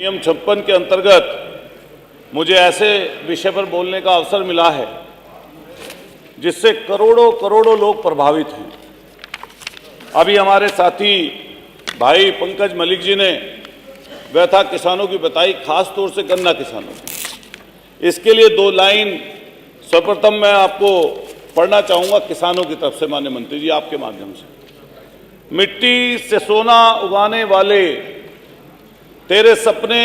नियम 56 के अंतर्गत मुझे ऐसे विषय पर बोलने का अवसर मिला है जिससे करोड़ों करोड़ों लोग प्रभावित हैं। अभी हमारे साथी भाई पंकज मलिक जी ने व्यथा किसानों की बताई, खास तौर से गन्ना किसानों की। इसके लिए 2 लाइन सर्वप्रथम मैं आपको पढ़ना चाहूँगा किसानों की तरफ से। माननीय मंत्री जी, आपके माध्यम से, मिट्टी से सोना उगाने वाले तेरे सपने,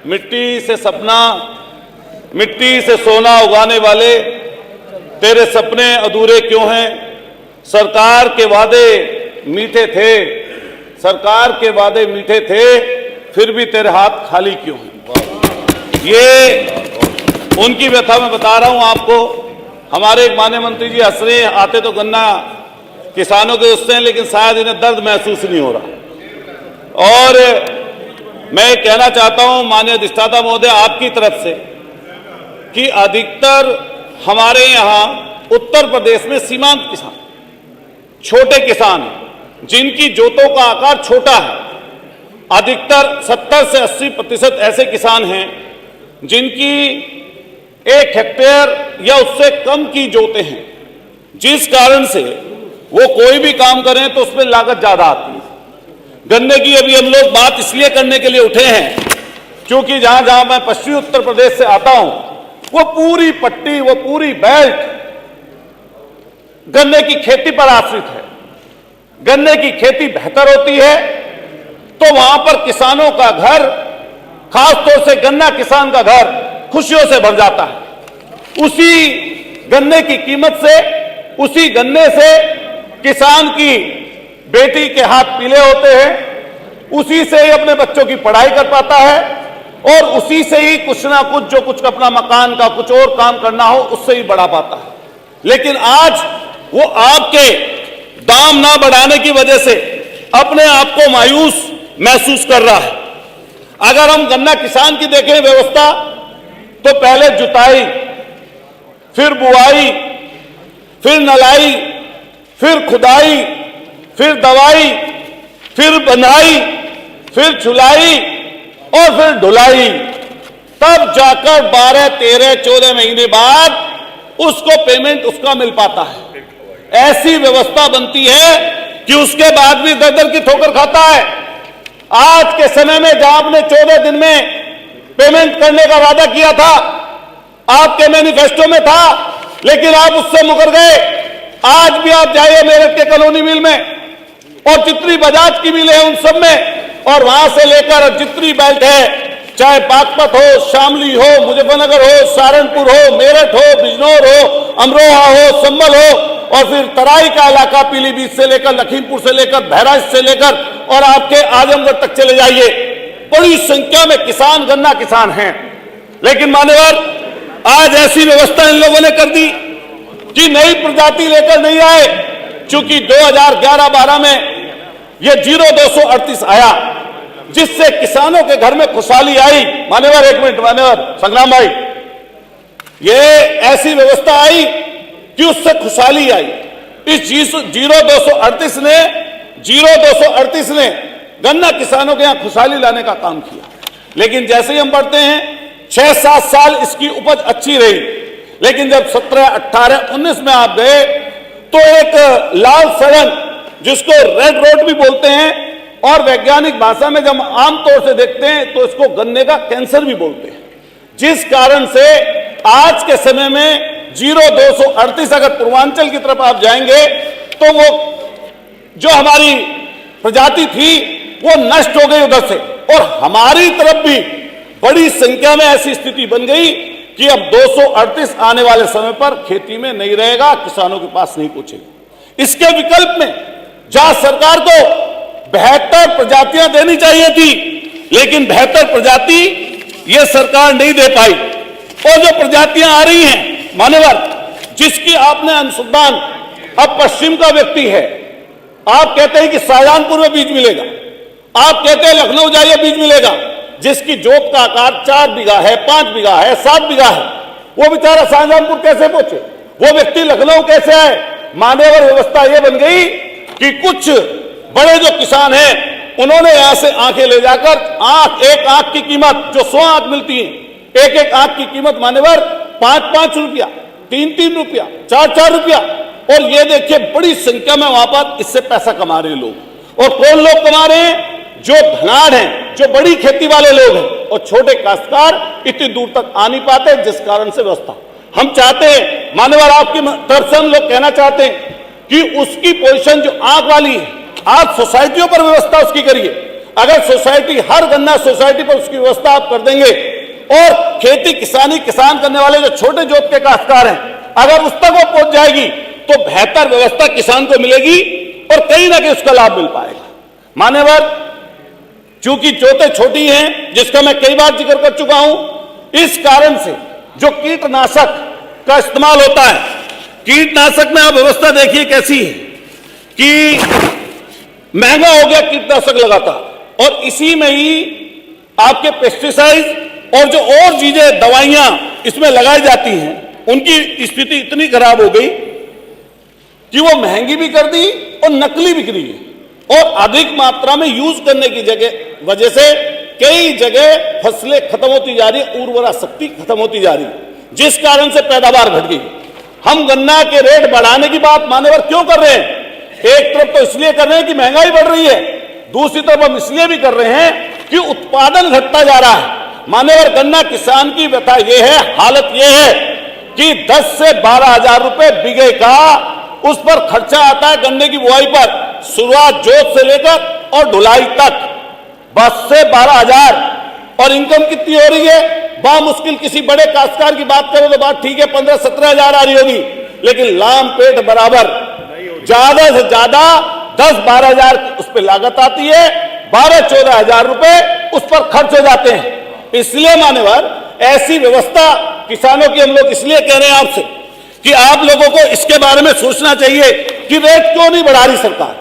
मिट्टी से सोना उगाने वाले तेरे सपने अधूरे क्यों हैं? सरकार के वादे मीठे थे, सरकार के वादे मीठे थे, फिर भी तेरे हाथ खाली क्यों हैं? ये उनकी व्यथा मैं बता रहा हूं आपको। हमारे एक माननीय मंत्री जी हंस रहे हैं, आते तो गन्ना किसानों के उससे हैं, लेकिन शायद इन्हें दर्द महसूस नहीं हो रहा। और मैं कहना चाहता हूं माननीय अधिष्ठाता महोदय आपकी तरफ से कि अधिकतर हमारे यहां उत्तर प्रदेश में सीमांत किसान, छोटे किसान हैं जिनकी जोतों का आकार छोटा है। अधिकतर 70 से 80% ऐसे किसान हैं जिनकी 1 हेक्टेयर या उससे कम की जोतें हैं, जिस कारण से वो कोई भी काम करें तो उसमें लागत ज्यादा आती है। गन्ने की अभी हम लोग बात इसलिए करने के लिए उठे हैं क्योंकि जहां जहां मैं पश्चिमी उत्तर प्रदेश से आता हूं, वो पूरी पट्टी, वो पूरी बेल्ट गन्ने की खेती पर आश्रित है। गन्ने की खेती बेहतर होती है तो वहां पर किसानों का घर, खासतौर से गन्ना किसान का घर खुशियों से भर जाता है। उसी गन्ने की कीमत से, उसी गन्ने से किसान की बेटी के हाथ पीले होते हैं, उसी से ही अपने बच्चों की पढ़ाई कर पाता है और उसी से ही कुछ ना कुछ, जो कुछ अपना मकान का कुछ और काम करना हो, उससे ही बढ़ा पाता है। लेकिन आज वो आपके दाम ना बढ़ाने की वजह से अपने आप को मायूस महसूस कर रहा है। अगर हम गन्ना किसान की देखें व्यवस्था, तो पहले जुताई, फिर बुआई, फिर नलाई, फिर खुदाई, फिर दवाई, फिर बंधाई, फिर छुलाई और फिर ढुलाई, तब जाकर 12, 13, 14 महीने बाद उसको पेमेंट उसका मिल पाता है। ऐसी व्यवस्था बनती है कि उसके बाद भी दर-दर की ठोकर खाता है। आज के समय में जहां आपने 14 दिन में पेमेंट करने का वादा किया था, आपके मैनिफेस्टो में था, लेकिन आप उससे मुकर गए। आज भी आप जाइए मेरठ के कॉलोनी मिल में और जितनी बजाज की मिल है उन सब में, और वहां से लेकर जितनी बेल्ट है, चाहे बागपत हो, शामली हो, मुजफ्फरनगर हो, सहारनपुर हो, मेरठ हो, बिजनौर हो, अमरोहा हो, संभल हो, और फिर तराई का इलाका पीलीभीत से लेकर लखीमपुर से लेकर बहराइच से लेकर और आपके आजमगढ़ तक चले जाइए, बड़ी संख्या में किसान गन्ना किसान हैं। लेकिन मान्यवर, आज ऐसी व्यवस्था इन लोगों ने कर दी कि नई प्रजाति लेकर नहीं आए। चूंकि 2011-12 में यह 0238 आया, जिससे किसानों के घर में खुशहाली आई। मान्यवर, 1 मिनट मान्यवर संग्राम भाई, ये ऐसी व्यवस्था आई कि उससे खुशहाली आई। इस 0238 ने गन्ना किसानों के यहां खुशहाली लाने का काम किया। लेकिन जैसे ही हम बढ़ते हैं, 6-7 साल इसकी उपज अच्छी रही, लेकिन जब 17, 18, 19 में आप गए तो एक लाल सड़न, जिसको रेड रोड भी बोलते हैं, और वैज्ञानिक भाषा में जब आमतौर से देखते हैं तो इसको गन्ने का कैंसर भी बोलते हैं, जिस कारण से आज के समय में 0238, अगर पूर्वांचल की तरफ आप जाएंगे तो वो जो हमारी प्रजाति थी वो नष्ट हो गई उधर से, और हमारी तरफ भी बड़ी संख्या में ऐसी स्थिति बन गई कि अब 238 आने वाले समय पर खेती में नहीं रहेगा, किसानों के पास नहीं पहुंचेगा। इसके विकल्प में जहां सरकार को बेहतर प्रजातियां देनी चाहिए थी, लेकिन बेहतर प्रजाति ये सरकार नहीं दे पाई, और जो प्रजातियां आ रही हैं मान्यवर, जिसकी आपने अनुसंधान, अब पश्चिम का व्यक्ति है, आप कहते हैं कि शाहजहांपुर में बीज मिलेगा, आप कहते हैं लखनऊ जाइए बीज मिलेगा, जिसकी जोत का आकार 4 बीघा है, 5 बीघा है, 7 बीघा है, वो बेचारा शाहजहांपुर कैसे पहुंचे? वो व्यक्ति लखनऊ कैसे आए? मान्यवर, व्यवस्था ये बन गई कि कुछ बड़े जो किसान हैं उन्होंने यहां से आंखें ले जाकर एक आंख की कीमत जो 100 आंख मिलती है, एक आंख की कीमत मान्यवर 5-5 रुपया, 3-3 रुपया, 4-4 रुपया। और ये देखिए बड़ी संख्या में वहां पर इससे पैसा कमा रहे लोग। और कौन लोग कमा रहे हैं? जो धनाढ़ हैं, जो बड़ी खेती वाले लोग हैं, और छोटे काश्तकार इतनी दूर तक आ नहीं पाते, जिस कारण से व्यवस्था हम चाहते हैं मान्यवर, आपकी तरफ से हम लोग कहना चाहते हैं कि उसकी पोजीशन जो आंख वाली है, आप सोसाइटियों पर व्यवस्था उसकी करिए। अगर सोसाइटी, हर गन्ना सोसाइटी पर उसकी व्यवस्था आप कर देंगे, और खेती किसानी किसान करने वाले जो छोटे जोत के काश्तकार हैं, अगर उस तक वो पहुंच जाएगी तो बेहतर व्यवस्था किसान को मिलेगी और कहीं ना कहीं उसका लाभ मिल पाएगा। मान्यवर, चूंकि जोतें छोटी हैं, जिसका मैं कई बार जिक्र कर चुका हूं, इस कारण से जो कीटनाशक का इस्तेमाल होता है, कीटनाशक में आप व्यवस्था देखिए कैसी है कि महंगा हो गया कीटनाशक लगातार, और इसी में ही आपके पेस्टिसाइड और जो और चीजें दवाइयां इसमें लगाई जाती हैं, उनकी स्थिति इतनी खराब हो गई कि वो महंगी भी कर दी और नकली बिक रही है। और अधिक मात्रा में यूज करने की वजह से कई जगह फसलें खत्म होती जा रही है, उर्वरा शक्ति खत्म होती जा रही है, जिस कारण से पैदावार घट गई। हम गन्ना के रेट बढ़ाने की बात मान्यवर क्यों कर रहे हैं? एक तरफ तो इसलिए कर रहे हैं कि महंगाई बढ़ रही है, दूसरी तरफ हम इसलिए भी कर रहे हैं कि उत्पादन घटता जा रहा है। मान्यवर, गन्ना किसान की व्यथा यह है, हालत यह है कि 10 से 12 हजार रुपए बीघे का उस पर खर्चा आता है गन्ने की बुआई पर, शुरुआत जोत से लेकर और ढुलाई तक 10 से 12 हजार। और इनकम कितनी हो रही है? बामुश्किल किसी बड़े काश्तकार की बात करें तो बात ठीक है, 15-17 हजार आ रही होगी, लेकिन लाम पेट बराबर ज्यादा से ज्यादा 10-12 हजार उस पर लागत आती है, 12-14 हजार रुपए उस पर खर्च हो जाते हैं। इसलिए मान्यवर, ऐसी व्यवस्था किसानों की हम लोग इसलिए कह रहे हैं आपसे कि आप लोगों को इसके बारे में सोचना चाहिए कि रेट क्यों नहीं बढ़ा रही सरकार।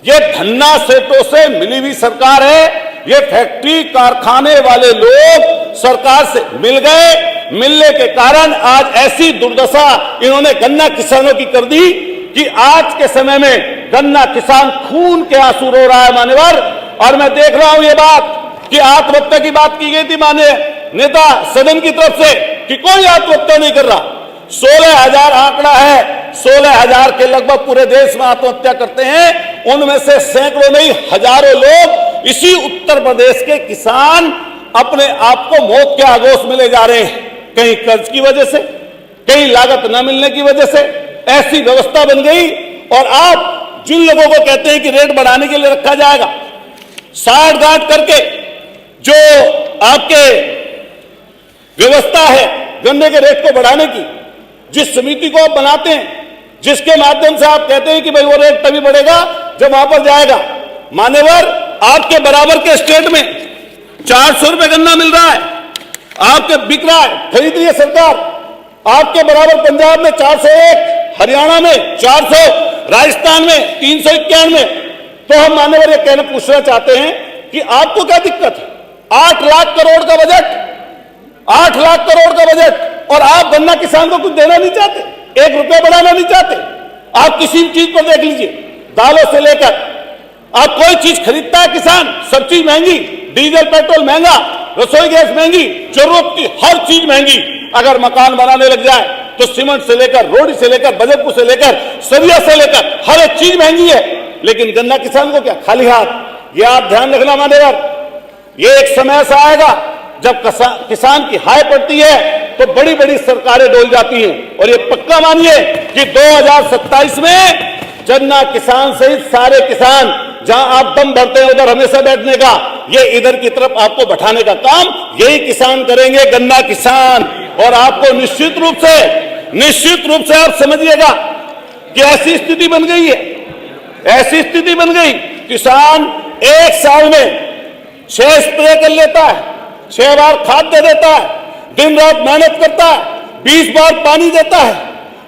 ये धन्ना सेठों से मिली हुई सरकार है, ये फैक्ट्री कारखाने वाले लोग सरकार से मिल गए, मिलने के कारण आज ऐसी दुर्दशा इन्होंने गन्ना किसानों की कर दी कि आज के समय में गन्ना किसान खून के आंसू रो रहा है मान्यवर। और मैं देख रहा हूं ये बात कि आत्महत्या की बात की गई थी माननीय नेता सदन की तरफ से कि कोई आत्महत्या नहीं कर रहा। 16,000 आंकड़ा है, 16,000 के लगभग पूरे देश में आत्महत्या करते हैं, उनमें से सैकड़ों नहीं हजारों लोग इसी उत्तर प्रदेश के किसान अपने आप को मौत के आगोश में ले जा रहे हैं, कहीं कर्ज की वजह से, कहीं लागत न मिलने की वजह से। ऐसी व्यवस्था बन गई। और आप जिन लोगों को कहते हैं कि रेट बढ़ाने के लिए रखा जाएगा, साठ गांठ करके जो आपके व्यवस्था है गन्ने के रेट को बढ़ाने की, जिस समिति को आप बनाते हैं, जिसके माध्यम से आप कहते हैं कि भाई वो रेट तभी बढ़ेगा जब वहां पर जाएगा। मान्यवर, आपके बराबर के स्टेट में 400 रुपए गन्ना मिल रहा है, आपके बिक रहा है, खरीद रही है सरकार। आपके बराबर पंजाब में 401, हरियाणा में 400, राजस्थान में 391। तो हम मान्यवर ये कहना पूछना चाहते हैं कि आपको क्या दिक्कत है? 8 लाख करोड़ का बजट, 8 लाख करोड़ का बजट, और आप गन्ना किसान को कुछ देना नहीं चाहते, 1 रुपया बढ़ाना नहीं चाहते। आप किसी चीज को देख लीजिए, दालों से लेकर आप कोई चीज खरीदता है किसान, सब चीज महंगी, डीजल पेट्रोल महंगा, रसोई गैस महंगी, जरूरत की हर चीज महंगी। अगर मकान बनाने लग जाए तो सीमेंट से लेकर, रोड से लेकर, बजटपुर से लेकर, सरिया से लेकर हर एक चीज महंगी है। लेकिन गन्ना किसान को क्या, खाली हाथ। ये आप ध्यान रखना मान्यवर, ये एक समय ऐसा आएगा जब किसान की हाय पड़ती है तो बड़ी बड़ी सरकारें डोल जाती हैं। और ये पक्का मानिए कि 2027 में गन्ना किसान सहित सारे किसान, जहां आप दम भरते हैं उधर हमेशा बैठने का, ये इधर की तरफ आपको बैठाने का काम यही किसान करेंगे, गन्ना किसान। और आपको निश्चित रूप से आप समझिएगा कि ऐसी स्थिति बन गई है, ऐसी स्थिति बन गई, किसान एक साल में 6 स्प्रे कर लेता है, 6 बार खाद दे देता है, दिन रात मेहनत करता है, 20 बार पानी देता है।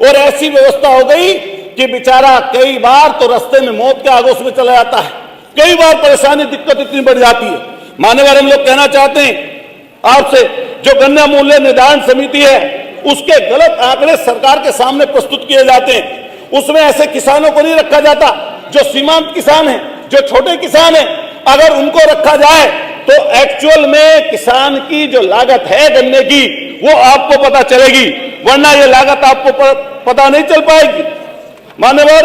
और ऐसी व्यवस्था हो गई कि बेचारा कई बार तो रास्ते में मौत के आगोश में चला जाता है, कई बार परेशानी दिक्कत इतनी बढ़ जाती है। मान्यवर, हम लोग कहना चाहते हैं आपसे, जो गन्ना मूल्य निर्धारण समिति है उसके गलत आंकड़े सरकार के सामने प्रस्तुत किए जाते हैं। उसमें ऐसे किसानों को नहीं रखा जाता जो सीमांत किसान हैं, जो छोटे किसान हैं। अगर उनको रखा जाए तो एक्चुअल में किसान की जो लागत है गन्ने की वो आपको पता चलेगी, वरना ये लागत आपको पता नहीं चल पाएगी। मान्यवर,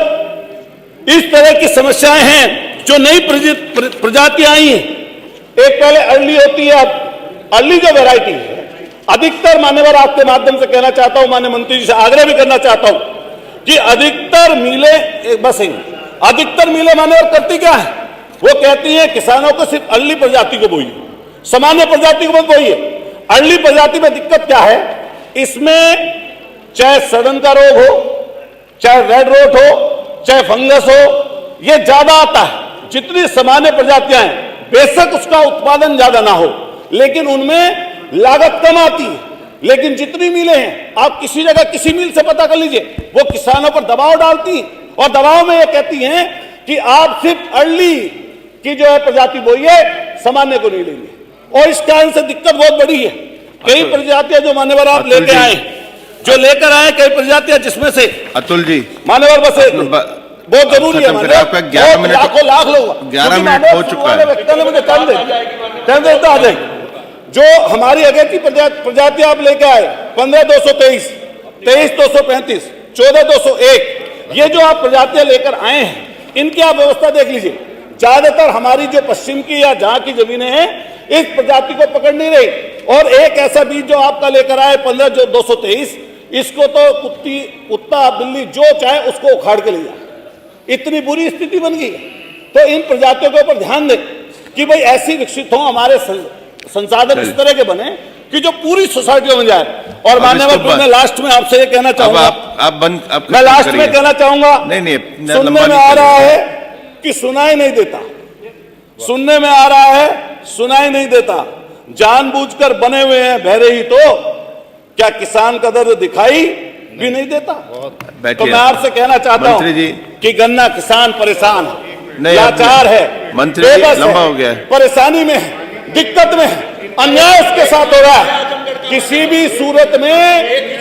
इस तरह की समस्याएं हैं जो नई प्रजातियां आई हैं। एक पहले अर्ली होती है, अब अर्ली जो वैरायटी है अधिकतर, मान्यवर आपके माध्यम से कहना चाहता हूं, माननीय मंत्री जी से आग्रह भी करना चाहता हूं कि अधिकतर मिलें मान्यवर करती क्या है, वो कहती हैं किसानों को सिर्फ अर्ली प्रजाति को बोइए, सामान्य प्रजाति को मत बोइए। अर्ली प्रजाति में दिक्कत क्या है, इसमें चाहे सड़न का रोग हो, चाहे रेड रोट हो, चाहे फंगस हो, ये ज्यादा आता है। जितनी सामान्य प्रजातियां हैं बेशक उसका उत्पादन ज्यादा ना हो, लेकिन उनमें लागत कम आती है। लेकिन जितनी मिलें हैं, आप किसी जगह किसी मिल से पता कर लीजिए, वो किसानों पर दबाव डालती हैं और दबाव में ये कहती हैं कि आप सिर्फ अर्ली की जो है प्रजाति बोइए, सामान्य को नहीं लेंगे। और इस कारण से दिक्कत बहुत बड़ी है। कई प्रजातियां जो मान्यवर आप लेके आए, कई प्रजातियां जिसमें से अतुल जी मान्यवर बस बहुत जरूरी है, आपका 11 मिनट, लाखों लाख लोग 11 मिनट हो चुका है। मुझे टाइम दे तो आ जाए। जो हमारी अगेती प्रजाति आप लेके आए 15,223, 23,235, 14,201, ये जो आप प्रजातियां लेकर आए हैं, इनकी आप व्यवस्था देख लीजिए। ज्यादातर हमारी जो पश्चिम की या जहां की जमीनें हैं इस प्रजाति को पकड़ नहीं रही। और एक ऐसा बीज जो आपका लेकर आए 15,223, इसको तो कुत्ता बिल्ली जो चाहे उसको उखाड़ के ले जाए, इतनी बुरी स्थिति बन गई है। तो इन प्रजातियों के ऊपर ध्यान दें कि भाई ऐसी विकसित हो, हमारे संसाधन इस तरह के बने कि जो पूरी सोसाइटी में जाए। और मान्यवर, मैं लास्ट में आपसे ये कहना चाहूंगा, मैं लास्ट में कहना चाहूंगा, सुनने में आ रहा है कि सुनाई नहीं देता, सुनने में आ रहा है सुनाई नहीं देता, जानबूझकर बने हुए हैं बहरे ही, तो क्या किसान का दर्द दिखाई भी नहीं देता। तो मैं आपसे कहना चाहता हूं कि गन्ना किसान परेशान है, लाचार है, मंत्री जी लंबा हो गया है, परेशानी में है, दिक्कत में है, अन्याय उसके साथ हो रहा है। किसी भी सूरत में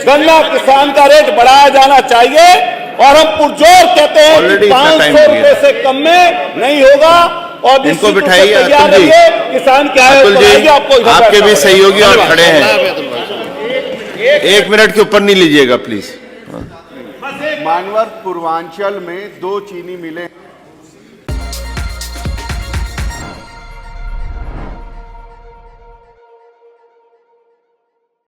गन्ना किसान का रेट बढ़ाया जाना चाहिए और हम पुरजोर कहते हैं कि 500 रुपए से कम में नहीं होगा। और इनको बिठाइए अतुल जी, किसान क्या है, अतुल जी आपके भी सहयोगी और खड़े हैं, 1 मिनट के ऊपर नहीं लीजिएगा प्लीज। मानवर पूर्वांचल में 2 चीनी मिलें